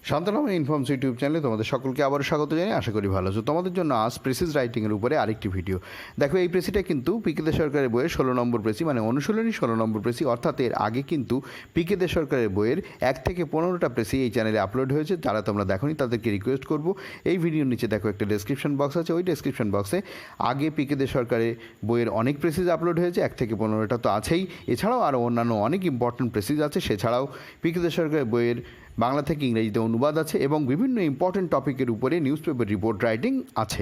শান্তনামা informs YouTube চ্যানেলে তোমাদের সকলকে আবারও স্বাগত জানাই। আশা করি ভালো আছো। তোমাদের জন্য আজ প্রেসিস রাইটিংয়ের উপরে আরেকটি ভিডিও। দেখো, এই প্রেসিটা কিন্তু পিকে দে সরকারের বইয়ের 16 নম্বর প্রেসি, মানে অনুশীলনী 16 নম্বর প্রেসি। অর্থাৎ এর আগে কিন্তু পিকে দে সরকারের বইয়ের 1 থেকে 15টা প্রেসি এই চ্যানেলে আপলোড হয়েছে। যারা তোমরা দেখোনি তাদেরকে রিকোয়েস্ট করবো, এই ভিডিওর নিচে দেখো একটা ডেসক্রিপশন বক্স আছে, ওই ডেসক্রিপশন বক্সে আগে পিকে দে সরকারের বইয়ের অনেক প্রেসিজ আপলোড হয়েছে, 1 থেকে 15টা তো আছেই। এছাড়াও আরও অন্যান্য অনেক ইম্পর্টেন্ট প্রেসিজ আছে। সেছাড়াও পিকে দে সরকারের বইয়ের বাংলা থেকে ইংরেজিতে অনুবাদ আছে এবং বিভিন্ন ইম্পর্টেন্ট টপিকের উপরে নিউজ পেপার রিপোর্ট রাইটিং আছে।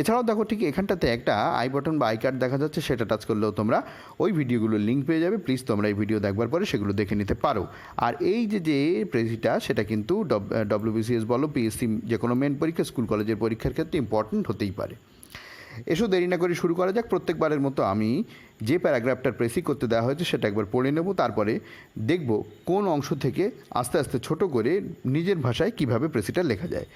এছাড়াও দেখো, ঠিক এখানটাতে একটা আই বাটন বা আই কার্ড দেখা যাচ্ছে, সেটা টাচ করলেও তোমরা ওই ভিডিওগুলোর লিঙ্ক পেয়ে যাবে। প্লিজ তোমরা এই ভিডিও দেখবার পরে সেগুলো দেখে নিতে পারো। আর এই যে প্রেসিটা, সেটা কিন্তু ডব্লিউবিসিএস বলো, পিএসসি, যে কোনো মেন পরীক্ষা, স্কুল কলেজের পরীক্ষার ক্ষেত্রে ইম্পর্টেন্ট হতেই পারে। এসো দেরি না করে শুরু করা যাক। প্রত্যেকবারের মতো আমি যে প্যারাগ্রাফটার প্রেসি করতে দেওয়া হয়েছে সেটা একবার পড়ে নেব, তারপরে দেখব কোন অংশ থেকে আস্তে আস্তে ছোট করে নিজের ভাষায় কিভাবে প্রেসিটা লেখা যায়।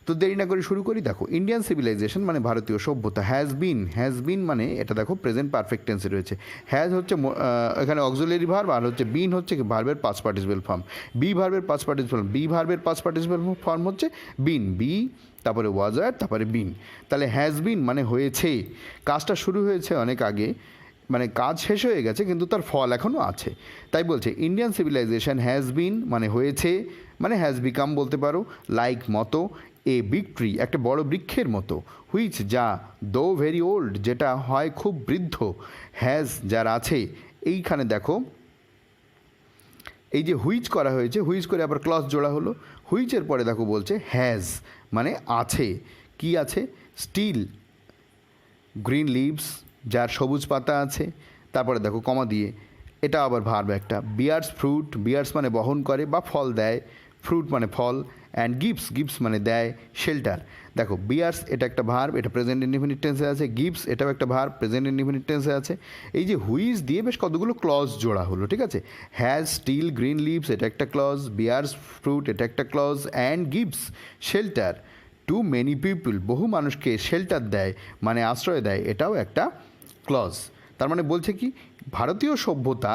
তো দেরি না করে শুরু করি। দেখো, ইন্ডিয়ান সিভিলাইজেশন মানে ভারতীয় সভ্যতা। হ্যাজ বিন মানে এটা দেখো প্রেজেন্ট পারফেক্ট টেন্সে রয়েছে। হ্যাজ হচ্ছে এখানে অক্সিলারি ভার্ব, আর হচ্ছে বিন হচ্ছে ভার্বের পাস্ট পার্টিসিপেল ফর্ম। বি ভার্বের পাস্ট পার্টিসিপেল ফর্ম হচ্ছে বিন, বি তারপরে ওয়াজার, তারপরে বিন। তাহলে হ্যাজ বিন মানে হয়েছে, কাজটা শুরু হয়েছে অনেক আগে, মানে কাজ শেষ হয়ে গেছে কিন্তু তার ফল এখনও আছে। তাই বলছে ইন্ডিয়ান সিভিলাইজেশন হ্যাজ বিন মানে হয়েছে, মানে হ্যাজ বিকাম বলতে পারো, লাইক মতো, এ বিগ ট্রি একটা বড় বৃক্ষের মতো, হুইচ যা, দো ভেরি ওল্ড যেটা হয় খুব বৃদ্ধ, হ্যাজ যার আছে। এইখানে দেখো এই যে হুইচ করা হয়েছে, হুইচ করে আবার ক্লজ জোড়া হলো। হুইচের পরে দেখো বলছে হ্যাজ মানে আছে। কি আছে? স্টিল গ্রিন লিভস, যার সবুজ পাতা আছে। তারপরে দেখো কমা দিয়ে, এটা আবার ভার্ব একটা। বিয়ার্স ফ্রুট, বিয়ার্স মানে বহন করে বা ফল দেয়, ফ্রুট মানে ফল। অ্যান্ড গিভস মানে দেয়, শেল্টার। দেখো, বিয়ার্স এটা একটা ভার্ব, এটা প্রেজেন্ট ইনডিফিনিট টেন্সে আছে। গিভস এটাও একটা ভার্ব, প্রেজেন্ট ইনডিফিনিট টেন্সে আছে। এই যে হুইজ দিয়ে বেশ কতগুলো ক্লজ জোড়া হলো, ঠিক আছে। হ্যাজ স্টিল গ্রিন লিভস এটা একটা ক্লজ, বিয়ার্স ফ্রুট এটা একটা clause, and gives shelter to many people বহু মানুষকে শেল্টার দেয় মানে আশ্রয় দেয়, এটাও একটা ক্লজ। তার মানে বলছে কি, ভারতীয় সভ্যতা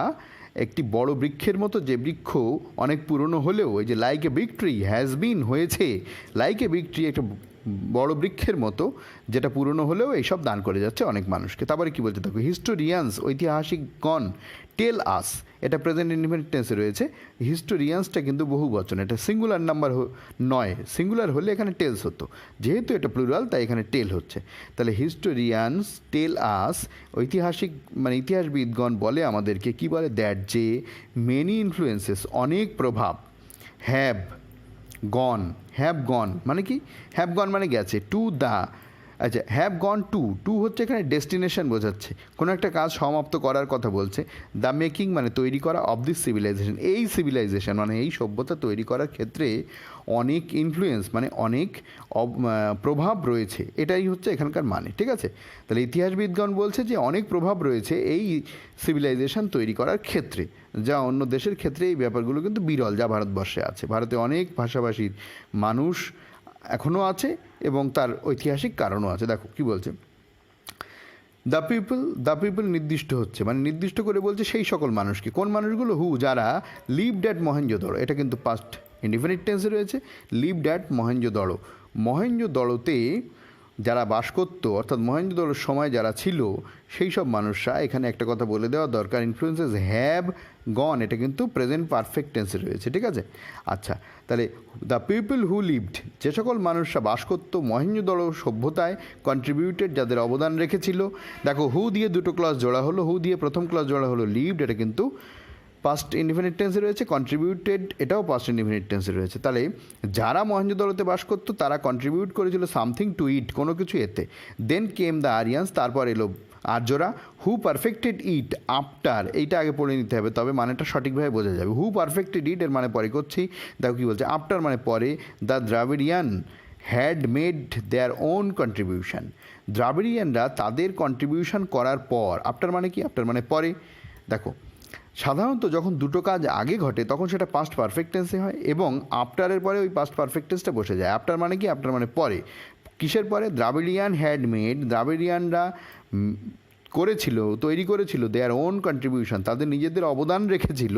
একটি বড় বৃক্ষের মতো, যে বৃক্ষ অনেক পুরনো হলেও, এই যে like a big tree has been হয়েছে, লাইক এ বিগ ট্রি একটা বড় বৃক্ষের মতো যেটা পুরনো হলেও এইসব দান করে যাচ্ছে অনেক মানুষকে। তারপরে কী বলছে দেখো, হিস্টোরিয়ানস ঐতিহাসিকগণ, টেল আস এটা প্রেজেন্ট ইনডিফিনিট টেন্সে রয়েছে। হিস্টোরিয়ানসটা কিন্তু বহু বচন, এটা সিঙ্গুলার নাম্বার নয়। সিঙ্গুলার হলে এখানে টেলস হতো, যেহেতু এটা প্লুরাল তাই এখানে টেল হচ্ছে। তাহলে হিস্টোরিয়ানস টেল আস, ঐতিহাসিক মানে ইতিহাসবিদগণ বলে আমাদেরকে, কি বলে, দ্যাট যে মেনি ইনফ্লুয়েন্সেস অনেক প্রভাব, হ্যাভ গন মানে কি, হ্যাভ গন মানে গেছে, টু দ্য, আচ্ছা হ্যাভ গন টু হচ্ছে এখানে ডেস্টিনেশন বোঝাচ্ছে, কোনো একটা কাজ সমাপ্ত করার কথা বলছে। দ্য মেকিং মানে তৈরি করা, অফ দিস সিভিলাইজেশন এই সিভিলাইজেশন মানে এই সভ্যতা তৈরি করার ক্ষেত্রে অনেক ইনফ্লুয়েন্স মানে অনেক প্রভাব রয়েছে, এটাই হচ্ছে এখানকার মানে, ঠিক আছে। তাহলে ইতিহাসবিদগণ বলছে যে অনেক প্রভাব রয়েছে এই সিভিলাইজেশন তৈরি করার ক্ষেত্রে, যা অন্য দেশের ক্ষেত্রে এই ব্যাপারগুলো কিন্তু বিরল, যা ভারতবর্ষে আছে। ভারতে অনেক ভাষাভাষীর মানুষ এখনও আছে এবং তার ঐতিহাসিক কারণও আছে। দেখো কি বলছে, দ্য পিপল নির্দিষ্ট হচ্ছে, মানে নির্দিষ্ট করে বলছে সেই সকল মানুষকে। কোন মানুষগুলো? হু যারা, লিভড অ্যাট মহেঞ্জোদড়ো এটা কিন্তু পাস্ট ইনডিফিনিট টেন্সে রয়েছে। লিভড অ্যাট মহেঞ্জোদড়ো, মহেঞ্জোদড়োতে যারা বাস করতো, অর্থাৎ মহেঞ্জোদড়োর সময় যারা ছিল সেই সব মানুষরা। এখানে একটা কথা বলে দেওয়া দরকার, ইনফ্লুয়েন্সেস হ্যাভ গন এটা কিন্তু প্রেজেন্ট পারফেক্ট টেন্সে রয়েছে, ঠিক আছে। আচ্ছা, তাহলে দ্য পিপল হু লিভড যে সকল মানুষরা বাস করতো মহেঞ্জোদড়ো সভ্যতায়, কন্ট্রিবিউটেড যাদের অবদান রেখেছিল। দেখো, হু দিয়ে দুটো ক্লজ জোড়া হলো, হু দিয়ে প্রথম ক্লজ জোড়া হলো লিভড, এটা কিন্তু পাস্ট ইনডিফিনিট টেন্সে রয়েছে। কন্ট্রিবিউটেড এটাও পাস্ট ইনডিফিনিট টেন্সে রয়েছে। তাহলে যারা মহেঞ্জোদড়োতে বাস করতো তারা কন্ট্রিবিউট করেছিল সামথিং টু ইট, কোনো কিছু এতে। দেন কেম দ্য আরিয়ান্স, তারপর এলো আর্যরা। হু পারফেক্টেড ইট আফটার, এইটা আগে পড়ে নিতে হবে, তবে মানেটা সঠিকভাবে বোঝা যাবে। হু পারফেক্টেড ইট এর মানে পরে করছি, দেখো কী বলছে, আফটার মানে পরে। The Dravidian had made their own contribution, দ্রাবিড়িয়ানরা তাদের কন্ট্রিবিউশন করার পর। আফটার মানে কি? আফটার মানে পরে। দেখো, সাধারণত যখন দুটো কাজ আগে ঘটে তখন সেটা পাস্ট পারফেক্ট টেন্সে হয় এবং আফটারের পরে ওই পাস্ট পারফেক্ট টেন্সটা বসে যায়। আফটার মানে কি? আফটার মানে পরে। কিসের পরে? দ্রাবিড়িয়ান হ্যাড মেড, দ্রাবিড়িয়ানরা তৈরি করেছিল দেয়ার ওন কন্ট্রিবিউশন, তাদের নিজেদের অবদান রেখেছিল,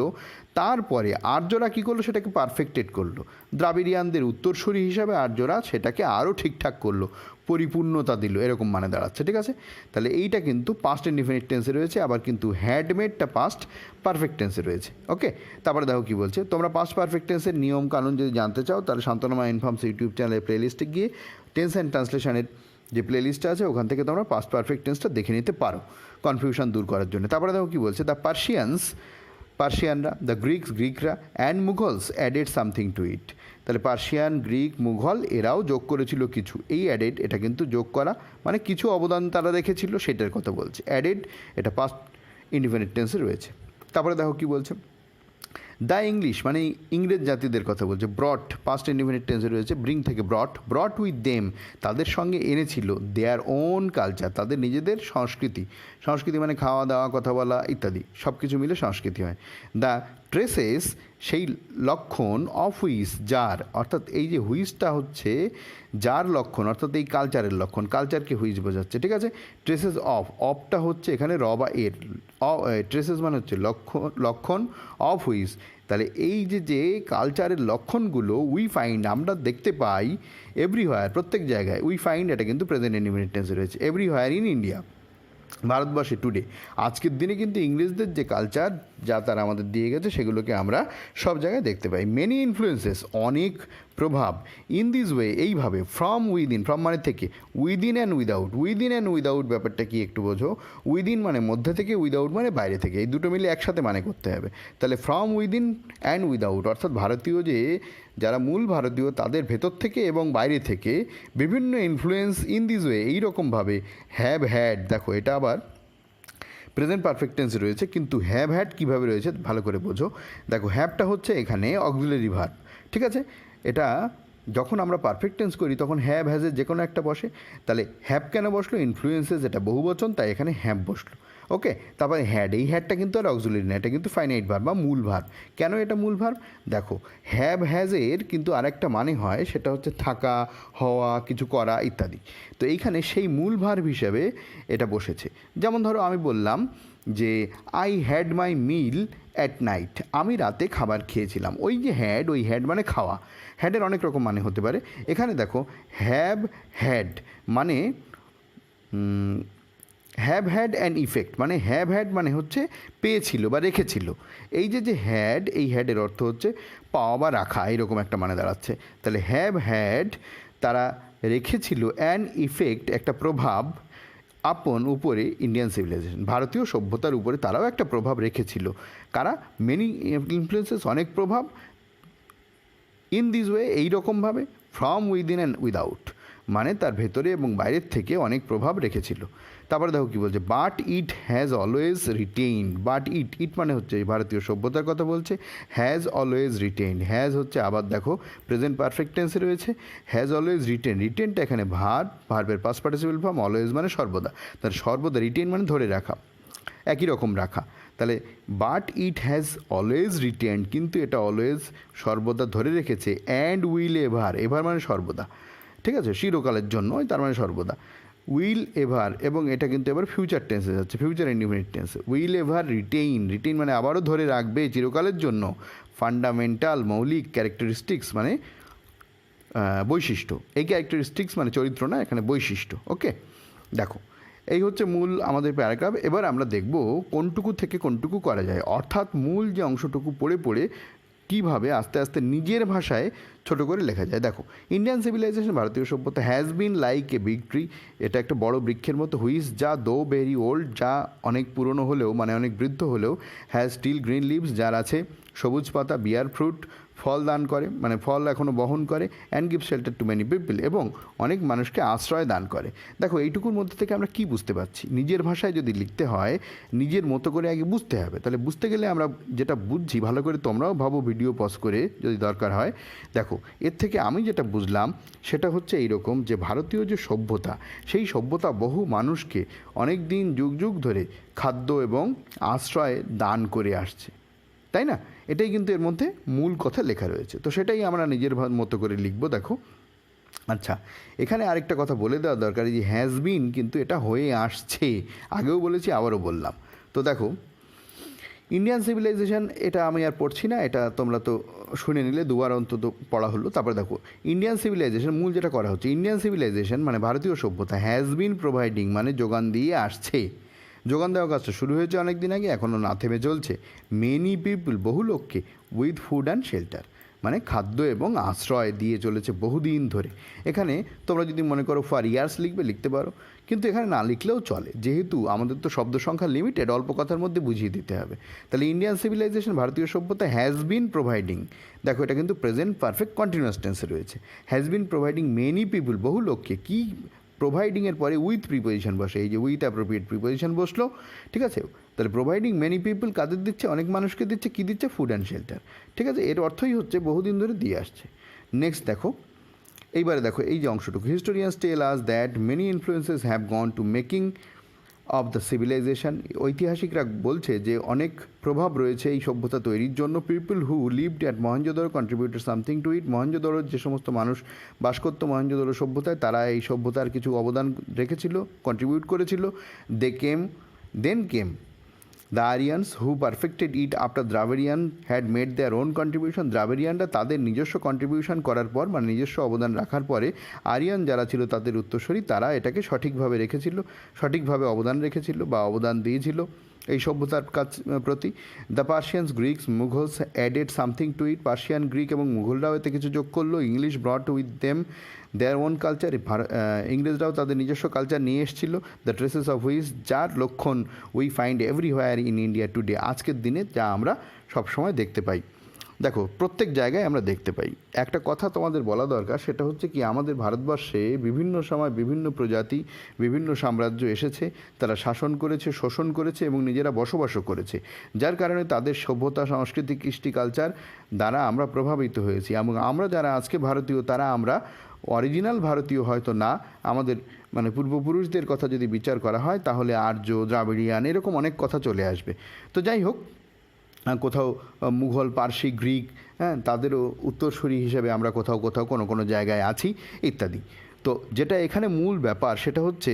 তারপরে আর্যরা কী করলো সেটাকে পারফেক্টেড করলো। দ্রাবিড়িয়ানদের উত্তরসূরি হিসাবে আর্যরা সেটাকে আরও ঠিকঠাক করলো, পরিপূর্ণতা দিল, এরকম মানে দাঁড়াচ্ছে। ঠিক আছে, তাহলে এইটা কিন্তু পাস্ট ইনডিফিনিট টেন্সে রয়েছে, আবার কিন্তু হ্যাডমেডটা পাস্ট পারফেক্ট টেন্সে রয়েছে। ওকে, তারপরে দেখো কী বলছে, তোমরা পাস্ট পারফেক্ট টেন্সের নিয়ম কানুন যদি জানতে চাও তাহলে শান্তনুমা ইনফর্মস ইউটিউব চ্যানেলের প্লেলিস্টে গিয়ে টেন্স অ্যান্ড ট্রান্সলেশনের যে প্লেলিস্টটা আছে ওখান থেকে তোমরা পাস্ট পারফেক্ট টেন্সটা দেখে নিতে পারো কনফিউশন দূর করার জন্য। তারপরে দেখো কী বলছে, দ্য পার্সিয়ানরা, দ্য গ্রিকরা and Mughals added something to it. তাহলে পার্সিয়ান, গ্রিক, মুঘল এরাও যোগ করেছিল কিছু। এই অ্যাডেড এটা কিন্তু যোগ করা, মানে কিছু অবদান তারা রেখেছিল সেটার কথা বলছে। অ্যাডেড এটা পাস্ট ইনডিফিনিট টেন্সে রয়েছে। তারপরে দেখো কী বলছে, দ্য ইংলিশ মানে ইংরেজ জাতিদের কথা বলছে। ব্রট পাস্ট ইনডিফিনিট টেন্সে রয়েছে, ব্রিং থেকে ব্রট উইথ দেম, তাদের সঙ্গে এনেছিল দেয়ার ওন কালচার, তাদের নিজেদের সংস্কৃতি মানে খাওয়া দাওয়া, কথা বলা ইত্যাদি সব কিছু মিলে সংস্কৃতি হয়। দ্য ট্রেসেস সেই লক্ষণ, অফ হুইস যার, অর্থাৎ এই যে হুইসটা হচ্ছে যার লক্ষণ, অর্থাৎ এই কালচারের লক্ষণ, কালচারকে হুইস বোঝাচ্ছে। ঠিক আছে, ট্রেসেস অফটা হচ্ছে এখানে র বা এর, ট্রেসেস মানে হচ্ছে লক্ষণ, অফ হুইস, তাহলে এই যে কালচারের লক্ষণগুলো উই ফাইন্ড আমরা দেখতে পাই এভরিহোয়ার প্রত্যেক জায়গায়, উই ফাইন্ড এটা কিন্তু প্রেজেন্ট ইনডিফিনিট টেন্সে রয়েছে। এভরিহোয়ার ইন ইন্ডিয়া ভারতবর্ষে টুডে, আজকের দিনে কিন্তু ইংরেজদের যে কালচার যা তারা আমাদের দিয়ে গেছে সেগুলোকে আমরা সব জায়গায় দেখতে পাই। মেনি ইনফ্লুয়েন্সেস অনেক প্রভাব, ইন দিস ওয়ে এইভাবে, ফ্রম উইদিন, ফ্রম মানে থেকে, উইদিন অ্যান্ড উইদাউট ব্যাপারটা কি একটু বোঝো। উইদিন মানে মধ্যে থেকে, উইদাউট মানে বাইরে থেকে, এই দুটো মিলে একসাথে মানে করতে হবে। তাহলে ফ্রম উইদিন অ্যান্ড উইদাউট, অর্থাৎ ভারতীয় যারা মূল ভারতীয় তাদের ভেতর থেকে এবং বাইরে থেকে বিভিন্ন ইনফ্লুয়েন্স ইন দিস ওয়ে এইরকমভাবে হ্যাভ হ্যাড, দেখো এটা আবার প্রেজেন্ট পারফেক্ট টেন্সে রয়েছে, কিন্তু হ্যাভ হ্যাড কীভাবে রয়েছে ভালো করে বোঝো। দেখো হ্যাভটা হচ্ছে এখানে অক্সিলারি ভার্ব। ঠিক আছে, এটা যখন আমরা পারফেক্ট টেন্স করি তখন হ্যাভ হ্যাজের যে কোনো একটা বসে, তাহলে হ্যাভ কেন বসলো, ইনফ্লুয়েন্সেস এটা বহুবচন তাই এখানে হ্যাভ বসলো। ওকে, তারপরে হ্যাড, এই হ্যাডটা কিন্তু আর অক্সিলারি না, এটা কিন্তু ফাইনাইট ভার্ব বা মূল ভার্ব। কেন এটা মূল ভার্ব, দেখো হ্যাভ হ্যাজের কিন্তু আরেকটা মানে হয়, সেটা হচ্ছে থাকা, হওয়া, কিছু করা ইত্যাদি। তো এইখানে সেই মূল ভার্ব হিসেবে এটা বসেছে। যেমন ধরো আমি বললাম যে I had my meal at night, আমি রাতে খাবার খেয়েছিলাম। ওই হ্যাড মানে খাওয়া, হ্যাডের অনেক রকম মানে হতে পারে। এখানে দেখো হ্যাভ হ্যাড মানে হ্যাভ হ্যাড অ্যান ইফেক্ট, মানে হ্যাভ হ্যাড মানে হচ্ছে পেয়েছিল বা রেখেছিল। এই যে হ্যাড, এই হ্যাডের অর্থ হচ্ছে পাওয়া বা রাখা, এরকম একটা মানে দাঁড়াচ্ছে। তাহলে হ্যাভ হ্যাড তারা রেখেছিল, অ্যান ইফেক্ট একটা প্রভাব, আপন উপরে ইন্ডিয়ান সিভিলাইজেশন ভারতীয় সভ্যতার উপরে তারাও একটা প্রভাব রেখেছিল। কারা, মেনি ইনফ্লুয়েন্সেস অনেক প্রভাব, ইন দিস ওয়ে এইরকমভাবে, ফ্রম উইদিন অ্যান্ড উইদাউট মানে তার ভেতরে এবং বাইরের থেকে অনেক প্রভাব রেখেছিল। তারপরে দেখো কী বলছে, but it has always retained, but it মানে হচ্ছে ভারতীয় সভ্যতার কথা বলছে, হ্যাজ অলওয়েজ রিটেইনড, হ্যাজ হচ্ছে আবার দেখো প্রেজেন্ট পারফেক্ট টেন্সে রয়েছে, হ্যাজ অলওয়েজ রিটেনটা এখানে ভার্বের পাস্ট পার্টিসিপল ফর্ম, অলওয়েজ মানে সর্বদা, তার সর্বদা, রিটেইন মানে ধরে রাখা, একই রকম রাখা। তাহলে but it has always retained, কিন্তু এটা অলওয়েজ সর্বদা ধরে রেখেছে, অ্যান্ড উইল এভার মানে সর্বদা, ঠিক আছে, চিরকালের জন্য, তার মানে সর্বদা, উইল এভার, এবং এটা কিন্তু এবার ফিউচার টেন্সে যাচ্ছে, ফিউচার ইনডিফিনিট টেন্সে, উইল এভার রিটেইন মানে আবারও ধরে রাখবে চিরকালের জন্য, ফান্ডামেন্টাল মৌলিক, ক্যারেক্টারিস্টিক্স মানে বৈশিষ্ট্য, এই ক্যারেক্টারিস্টিক্স মানে চরিত্র না, এখানে বৈশিষ্ট্য। ওকে, দেখো এই হচ্ছে মূল আমাদের প্যারাগ্রাফ। এবার আমরা দেখব কোনটুকু থেকে কোনটুকু করা যায়, অর্থাৎ মূল যে অংশটুকু পড়ে পড়ে কীভাবে আস্তে আস্তে নিজের ভাষায় ছোট করে লেখা যায়। দেখো, ইন্ডিয়ান সিভিলাইজেশন ভারতীয় সভ্যতা, has been like a big tree, এটা একটা বড় বৃক্ষের মতো, হুইজ যা দো ভেরি ওল্ড, যা অনেক পুরনো হলেও মানে অনেক বৃদ্ধ হলেও, হ্যাজ স্টিল গ্রিন লিভস, যার আছে সবুজ পাতা, বিয়ার ফ্রুট ফল দান করে মানে ফল এখনও বহন করে, and give shelter to many people, এবং অনেক মানুষকে আশ্রয় দান করে। দেখো এইটুকুর মধ্যে থেকে আমরা কি বুঝতে পারছি, নিজের ভাষায় যদি লিখতে হয় নিজের মতো করে আগে বুঝতে হবে। তাহলে বুঝতে গেলে আমরা যেটা বুঝছি ভালো করে তোমরাও ভাবো, ভিডিও পজ করে যদি দরকার হয়। দেখো এর থেকে আমি যেটা বুঝলাম সেটা হচ্ছে এইরকম, যে ভারতীয় যে সভ্যতা, সেই সভ্যতা বহু মানুষকে অনেক দিন যুগ যুগ ধরে খাদ্য এবং আশ্রয় দান করে আসছে, তাই না? এটাই কিন্তু এর মধ্যে মূল কথা লেখা রয়েছে। তো সেটাই আমরা নিজের মতো করে লিখব। দেখো আচ্ছা, এখানে আরেকটা কথা বলে দেওয়া দরকার, যে হ্যাজ বিন কিন্তু এটা হয়ে আসছে, আগেও বলেছি আবারও বললাম। তো দেখো, ইন্ডিয়ান সিভিলাইজেশন এটা আমি আর পড়ছি না, এটা তোমরা তো শুনে নিলে, দুবার অন্তত পড়া হলো। তারপরে দেখো, ইন্ডিয়ান সিভিলাইজেশন মূল যেটা করা হচ্ছে, ইন্ডিয়ান সিভিলাইজেশন মানে ভারতীয় সভ্যতা, হ্যাজ বিন প্রোভাইডিং মানে যোগান দিয়ে আসছে, যোগান দেওয়া কাজটা শুরু হয়েছে অনেক দিন আগে, এখনও না থেমে চলছে, মেনি পিপল বহু লোককে উইথ ফুড অ্যান্ড শেল্টার মানে খাদ্য এবং আশ্রয় দিয়ে চলেছে বহুদিন ধরে। এখানে তোমরা যদি মনে করো ফর ইয়ার্স লিখবে, লিখতে পারো, কিন্তু এখানে না লিখলেও চলে, যেহেতু আমাদের তো শব্দ সংখ্যা লিমিটেড, অল্প কথার মধ্যে বুঝিয়ে দিতে হবে। তাহলে ইন্ডিয়ান সিভিলাইজেশন ভারতীয় সভ্যতা হ্যাজ বিন প্রোভাইডিং, দেখো এটা কিন্তু প্রেজেন্ট পারফেক্ট কন্টিনিউয়াস টেন্সে রয়েছে, has been providing many people বহু লোককে, কি প্রোভাইডিংয়ের পরে উইথ প্রিপোজিশন বসে, এই যে উইথ অ্যাপ্রোপ্রিয়েট প্রিপোজিশন বসলো, ঠিক আছে। তাহলে প্রোভাইডিং মেনি পিপল কাদের দিচ্ছে, অনেক মানুষকে দিচ্ছে, কী দিচ্ছে, ফুড অ্যান্ড শেল্টার, ঠিক আছে। এর অর্থই হচ্ছে বহুদিন ধরে দিয়ে আসছে। নেক্সট দেখো, এইবারে দেখো এই যে অংশটুকু, historians tell us that many influences have gone to making of the civilization, ঐতিহাসিকরা বলছে যে অনেক প্রভাব রয়েছে এই সভ্যতা তৈরির জন্য। People who lived at Mohenjodaro contributed something to it, মহেঞ্জোদড়োর যে সমস্ত মানুষ বাস করতো মহেঞ্জোদড়ো সভ্যতায়, তারা এই সভ্যতার কিছু অবদান রেখেছিল, কন্ট্রিবিউট করেছিল। Then came the Aryans who perfected it after Dravidian had made their own contribution, দ্রাবিড়িয়ানরা তাদের নিজস্ব কন্ট্রিবিউশন করার পর, মানে নিজস্ব অবদান রাখার পরে, আরিয়ান যারা ছিল তাদের উত্তরসূরি, তারা এটাকে সঠিকভাবে রেখেছিল, সঠিকভাবে অবদান রেখেছিল বা অবদান দিয়েছিল এই সভ্যতার কাছ প্রতি। The Persians, Greeks, Mughals added something to it, Persian, Greek এবং মুঘলরাও এতে কিছু যোগ করলো। English brought with them their own culture, ইংরেজরাও তাদের নিজস্ব কালচার নিয়ে এসেছিল। দ্য ট্রেসেস অফ হুইচ, যার লক্ষণ we find everywhere in India today, আজকের দিনে যা আমরা সবসময় দেখতে পাই। দেখো প্রত্যেক জায়গায় আমরা দেখতে পাই। একটা কথা তোমাদের বলা দরকার, সেটা হচ্ছে কি, আমাদের ভারতবর্ষে বিভিন্ন সময় বিভিন্ন প্রজাতি, বিভিন্ন সাম্রাজ্য এসেছে, তারা শাসন করেছে, শোষণ করেছে এবং নিজেরা বসবাসও করেছে, যার কারণে তাদের সভ্যতা, সংস্কৃতি, কৃষ্টি, কালচার দ্বারা আমরা প্রভাবিত হয়েছি। এবং আমরা যারা আজকে ভারতীয়, তারা আমরা অরিজিনাল ভারতীয় হয়তো না, আমাদের মানে পূর্বপুরুষদের কথা যদি বিচার করা হয় তাহলে আর্য, দ্রাবিড়িয়ান এরকম অনেক কথা চলে আসবে। তো যাই হোক, কোথাও মুঘল, পার্সি, গ্রিক, হ্যাঁ, তাদেরও উত্তরসূরি হিসেবে আমরা কোথাও কোথাও কোনো কোনো জায়গায় আছি ইত্যাদি। তো যেটা এখানে মূল ব্যাপার, সেটা হচ্ছে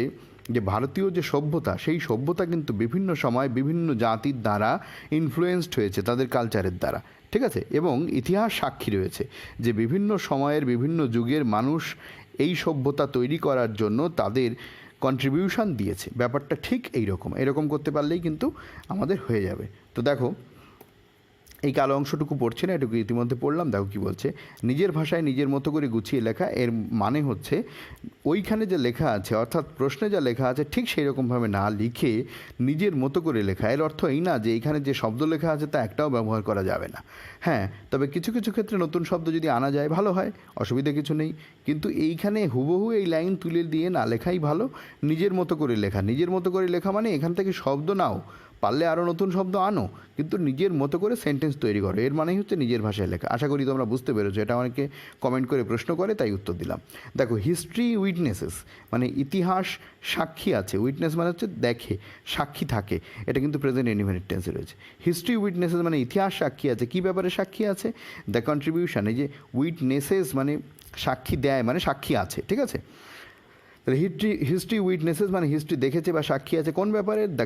যে ভারতীয় যে সভ্যতা, সেই সভ্যতা কিন্তু বিভিন্ন সময় বিভিন্ন জাতির দ্বারা ইনফ্লুয়েসড হয়েছে, তাদের কালচারের দ্বারা, ঠিক আছে। এবং ইতিহাস সাক্ষী রয়েছে যে বিভিন্ন সময়ের বিভিন্ন যুগের মানুষ এই সভ্যতা তৈরি করার জন্য তাদের কন্ট্রিবিউশন দিয়েছে। ব্যাপারটা ঠিক এরকম করতে পারলেই কিন্তু আমাদের হয়ে যাবে। তো দেখো, এই কালো অংশটুকু পড়ছে না, এটুকু ইতিমধ্যে পড়লাম। দেখো কী বলছে, নিজের ভাষায় নিজের মতো করে গুছিয়ে লেখা, এর মানে হচ্ছে ওইখানে যে লেখা আছে, অর্থাৎ প্রশ্নে যা লেখা আছে ঠিক সেই রকমভাবে না লিখে নিজের মতো করে লেখা। এর অর্থ এই না যে এইখানে যে শব্দ লেখা আছে তা একটাও ব্যবহার করা যাবে না। হ্যাঁ, তবে কিছু কিছু ক্ষেত্রে নতুন শব্দ যদি আনা যায় ভালো হয়, অসুবিধা কিছু নেই, কিন্তু এইখানে হুবহু এই লাইন তুলে দিয়ে না লেখাই ভালো। নিজের মতো করে লেখা, নিজের মতো করে লেখা মানে এখান থেকে শব্দ নাও, পারলে আরও নতুন শব্দ আনো, কিন্তু নিজের মতো করে সেন্টেন্স তৈরি করো, এর মানেই হচ্ছে নিজের ভাষায় লেখা। আশা করি তোমরা বুঝতে পেরেছো, এটা অনেকে কমেন্ট করে প্রশ্ন করে, তাই উত্তর দিলাম। দেখো, হিস্ট্রি উইটনেসেস মানে ইতিহাস সাক্ষী আছে, উইটনেস মানে হচ্ছে দেখে, সাক্ষী থাকে, এটা কিন্তু প্রেজেন্ট ইনডিফিনিট টেন্সে রয়েছে। হিস্ট্রি উইটনেসেস মানে ইতিহাস সাক্ষী আছে, কী ব্যাপারে সাক্ষী আছে, দ্য কন্ট্রিবিউশন, এই যে উইটনেসেস মানে সাক্ষী দেয়, মানে সাক্ষী আছে, ঠিক আছে। তাহলে হিস্ট্রি উইটনেসেস মানে হিস্ট্রি দেখেছে বা সাক্ষী আছে কোন ব্যাপারে, দ্য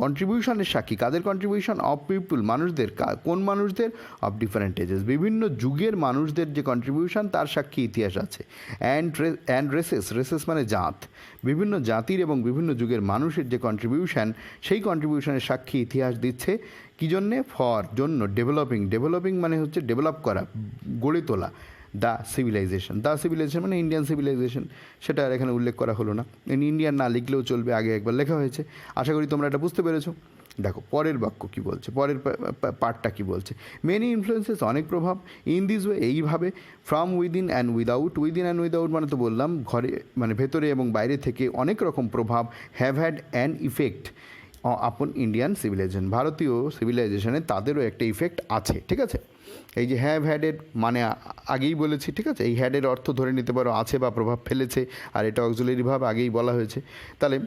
কন্ট্রিবিউশনের সাক্ষী, কাদের কন্ট্রিবিউশন, অফ পিপুল মানুষদের, কোন মানুষদের, অফ ডিফারেন্ট এজেস বিভিন্ন যুগের মানুষদের যে কন্ট্রিবিউশন তার সাক্ষী ইতিহাস আছে। অ্যান্ড রেসেস মানে জাত, বিভিন্ন জাতির এবং বিভিন্ন যুগের মানুষের যে কন্ট্রিবিউশন, সেই কন্ট্রিবিউশনের সাক্ষী ইতিহাস দিচ্ছে। কী জন্যে, জন্য ডেভেলপিং মানে হচ্ছে ডেভেলপ করা, গড়ে তোলা। দ্য সিভিলাইজেশন মানে ইন্ডিয়ান সিভিলাইজেশন, সেটা আর এখানে উল্লেখ করা হলো না, ইন্ডিয়ান না লিখলেও চলবে, আগে একবার লেখা হয়েছে। আশা করি তোমরা এটা বুঝতে পেরেছো। দেখো পরের বাক্য কী বলছে, পরের পার্টটা কী বলছে, মেনি ইনফ্লুয়েন্সেস অনেক প্রভাব, ইন দিস ওয়ে এইভাবে, ফ্রম উইদিন অ্যান্ড উইদাউট মানে তো বললাম ঘরে মানে ভেতরে এবং বাইরে থেকে অনেক রকম প্রভাব, হ্যাভ হ্যাড অ্যান ইফেক্ট আপন ইন্ডিয়ান সিভিলাইজেশন, ভারতীয় সিভিলাইজেশনে তাদেরও একটা ইফেক্ট আছে, ঠিক আছে। এই যে হ্যাভ হ্যাডের মানে আগেই বলেছি, ঠিক আছে, এই হ্যাডের অর্থ ধরে নিতে পারো আছে বা প্রভাব ফেলেছে, আর এটা অক্সিলারি ভাব আগেই বলা হয়েছে। তাহলে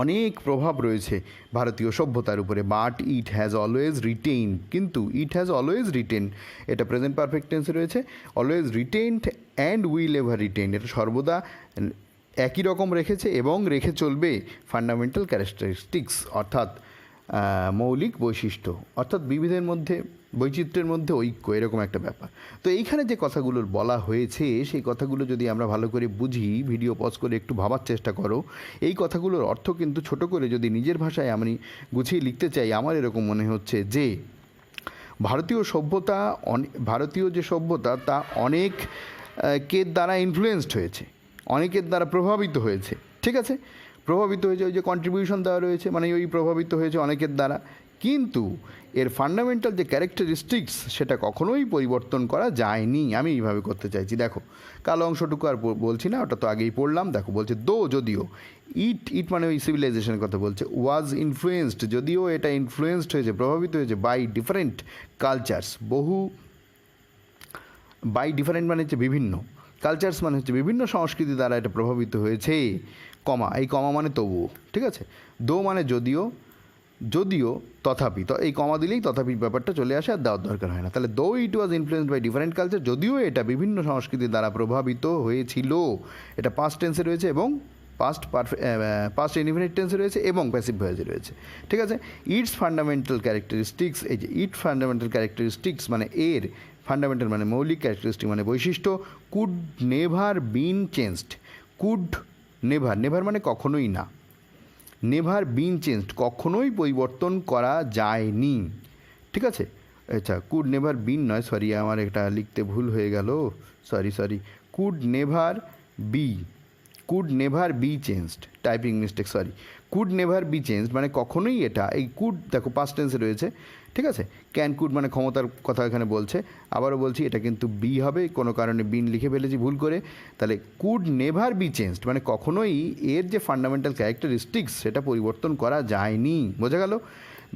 অনেক প্রভাব রয়েছে ভারতীয় সভ্যতার উপরে, but it has always retain, কিন্তু ইট হ্যাজ অলওয়েজ রিটেন, এটা প্রেজেন্ট পারফেক্ট টেন্সে রয়েছে, always retained and will ever retain, এটা সর্বদা একই রকম রেখেছে এবং রেখে চলবে ফান্ডামেন্টাল ক্যারেক্টারিস্টিক্স অর্থাৎ মৌলিক বৈশিষ্ট্য, অর্থাৎ বিবিধের মধ্যে বৈচিত্র্যের মধ্যে ঐক্য, এরকম একটা ব্যাপার। তো এইখানে যে কথাগুলো বলা হয়েছে সেই কথাগুলো যদি আমরা ভালো করে বুঝি, ভিডিও পজ করে একটু ভাবার চেষ্টা করো, এই কথাগুলোর অর্থ কিন্তু ছোট করে যদি নিজের ভাষায় আমি গুছিয়ে লিখতে চাই, আমার এরকম মনে হচ্ছে যে ভারতীয় যে সভ্যতা তা অনেকের দ্বারা ইনফ্লুয়েসড হয়েছে, অনেকের দ্বারা প্রভাবিত হয়েছে, ঠিক আছে, প্রভাবিত হয়েছে, ওই যে কন্ট্রিবিউশন দেওয়া রয়েছে, মানে ওই প্রভাবিত হয়েছে অনেকের দ্বারা, কিন্তু এর ফান্ডামেন্টাল যে ক্যারেক্টারিস্টিক্স সেটা কখনোই পরিবর্তন করা যায়নি। আমি এইভাবে করতে চাইছি, দেখো কালো অংশটুকু আর বলছি না, ওটা তো আগেই পড়লাম। দেখো বলছে যদিও ইট মানে ওই সিভিলাইজেশনের কথা বলছে, ওয়াজ ইনফ্লুয়েসড, যদিও এটা ইনফ্লুয়েসড হয়েছে, প্রভাবিত হয়েছে by different cultures, by different মানে হচ্ছে বিভিন্ন, কালচার্স মানে হচ্ছে বিভিন্ন সংস্কৃতি দ্বারা এটা প্রভাবিত হয়েছে, এই কমা মানে তবুও, ঠিক আছে, মানে যদিও তথাপি, তো এই কমা দিলেই তথাপি ব্যাপারটা চলে আসে, আর দেওয়ার দরকার হয় না। তাহলে ইট ওয়াজ ইনফ্লুয়েসড বাই ডিফারেন্ট কালচার, যদিও এটা বিভিন্ন সংস্কৃতির দ্বারা প্রভাবিত হয়েছিল, এটা পাস্ট টেন্সে রয়েছে এবং পাস্ট ইনডিফিনিট টেন্সে রয়েছে এবং প্যাসিভ ভয়েসে রয়েছে, ঠিক আছে। ইটস ফান্ডামেন্টাল ক্যারেক্টারিস্টিক্স, এই যে ফান্ডামেন্টাল ক্যারেক্টারিস্টিক্স মানে এর ফান্ডামেন্টাল মানে মৌলিক, ক্যারেক্টারিস্টিক মানে বৈশিষ্ট্য, could never been changed, never মানে কখনোই না, নেভার বিন চেঞ্জড কখনোই পরিবর্তন করা যায়নি, ঠিক আছে। আচ্ছা, কুড নেভার বিন নয়, সরি আমার এটা লিখতে ভুল হয়ে গেল, sorry, could never be changed, typing mistake, sorry, could never be changed মানে কখনোই এটা, এই কুড দেখো পাস্ট টেন্সে রয়েছে, ঠিক আছে, কুড মানে ক্ষমতার কথা এখানে বলছে, আবারও বলছি এটা কিন্তু বি হবে, কোনো কারণে বিন লিখে ফেলেছি ভুল করে, তাহলে কুড নেভার বি চেঞ্জড মানে কখনোই এর যে ফান্ডামেন্টাল ক্যারেক্টারিস্টিক্স সেটা পরিবর্তন করা যায়নি, বোঝা গেল।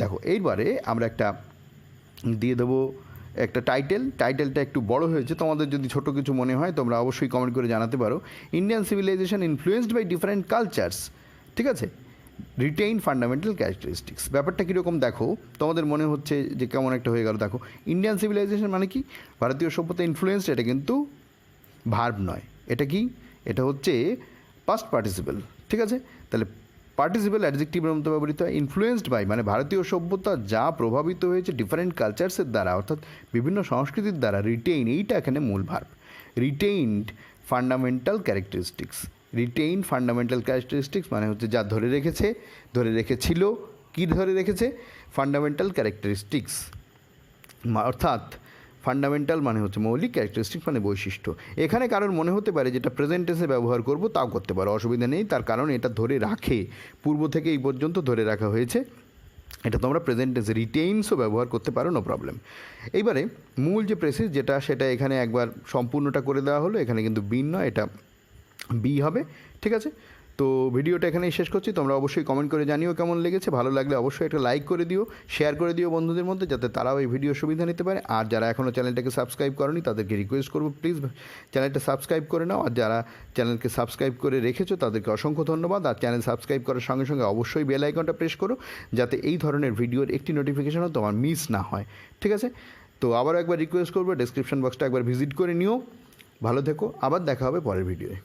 দেখো এইবারে আমরা একটা দিয়ে দেবো একটা টাইটেলটা একটু বড় হয়েছে, তোমাদের যদি ছোট কিছু মনে হয় তোমরা অবশ্যই কমেন্ট করে জানাতে পারো। Indian civilization influenced by different cultures, ঠিক আছে, রিটেইন ফান্ডামেন্টাল ক্যারেক্টারিস্টিক্স, ব্যাপারটা কীরকম দেখো, তোমাদের মনে হচ্ছে যে কেমন একটা হয়ে গেল। দেখো ইন্ডিয়ান সিভিলাইজেশন মানে কি, ভারতীয় সভ্যতা ইনফ্লুয়েসড, এটা কিন্তু ভার্ব নয়, এটা কি, এটা হচ্ছে পাস্ট পার্টিসিপল, ঠিক আছে। তাহলে পার্টিসিপল অ্যাডজেক্টিভের মতো ব্যবহৃত হয়। ইনফ্লুয়েসড বাই মানে ভারতীয় সভ্যতা যা প্রভাবিত হয়েছে ডিফারেন্ট কালচার্সের দ্বারা, অর্থাৎ বিভিন্ন সংস্কৃতির দ্বারা, রিটেইন এইটা এখানে মূল ভার্ব, রিটেইনড ফান্ডামেন্টাল ক্যারেক্টারিস্টিক্স, মানে হচ্ছে যা ধরে রেখেছিল, কি ধরে রেখেছে, ফান্ডামেন্টাল ক্যারেক্টারিস্টিক্স, অর্থাৎ ফান্ডামেন্টাল মানে হচ্ছে মৌলিক, ক্যারেক্টারিস্টিক্স মানে বৈশিষ্ট্য। এখানে কারোর মনে হতে পারে যেটা প্রেজেন্ট টেন্সে ব্যবহার করব, তাও করতে পারো, অসুবিধা নেই, তার কারণ এটা ধরে রাখে, পূর্ব থেকে এই পর্যন্ত ধরে রাখা হয়েছে, এটা তোমরা প্রেজেন্ট টেন্সে রিটেইনসও ব্যবহার করতে পারো, নো প্রবলেম। এইবারে মূল যে প্রেসিস সেটা এখানে একবার সম্পূর্ণটা করে দেওয়া হলো, এখানে কিন্তু বিন নয়, এটা বি হবে, ঠিক আছে। তো ভিডিওটা এখানেই শেষ করছি, তোমরা অবশ্যই কমেন্ট করে জানিও কেমন লেগেছে, ভালো লাগলে অবশ্যই একটা লাইক করে দিও, শেয়ার করে দিও বন্ধুদের মধ্যে, যাতে তারাও এই ভিডিও সুবিধা নিতে পারে। আর যারা এখনও চ্যানেলটাকে সাবস্ক্রাইব করনি তাদেরকে রিকোয়েস্ট করবো, প্লিজ চ্যানেলটা সাবস্ক্রাইব করে নাও, আর যারা চ্যানেলকে সাবস্ক্রাইব করে রেখেছো তাদেরকে অসংখ্য ধন্যবাদ। আর চ্যানেল সাবস্ক্রাইব করার সঙ্গে সঙ্গে অবশ্যই বেল আইকনটা প্রেস করো, যাতে এই ধরনের ভিডিওর একটি নোটিফিকেশনও তোমার মিস না হয়, ঠিক আছে। তো আবারও একবার রিকোয়েস্ট করবো, ডেসক্রিপশন বক্সটা একবার ভিজিট করে নিও, ভালো থেকো, আবার দেখা হবে পরের ভিডিওয়ে।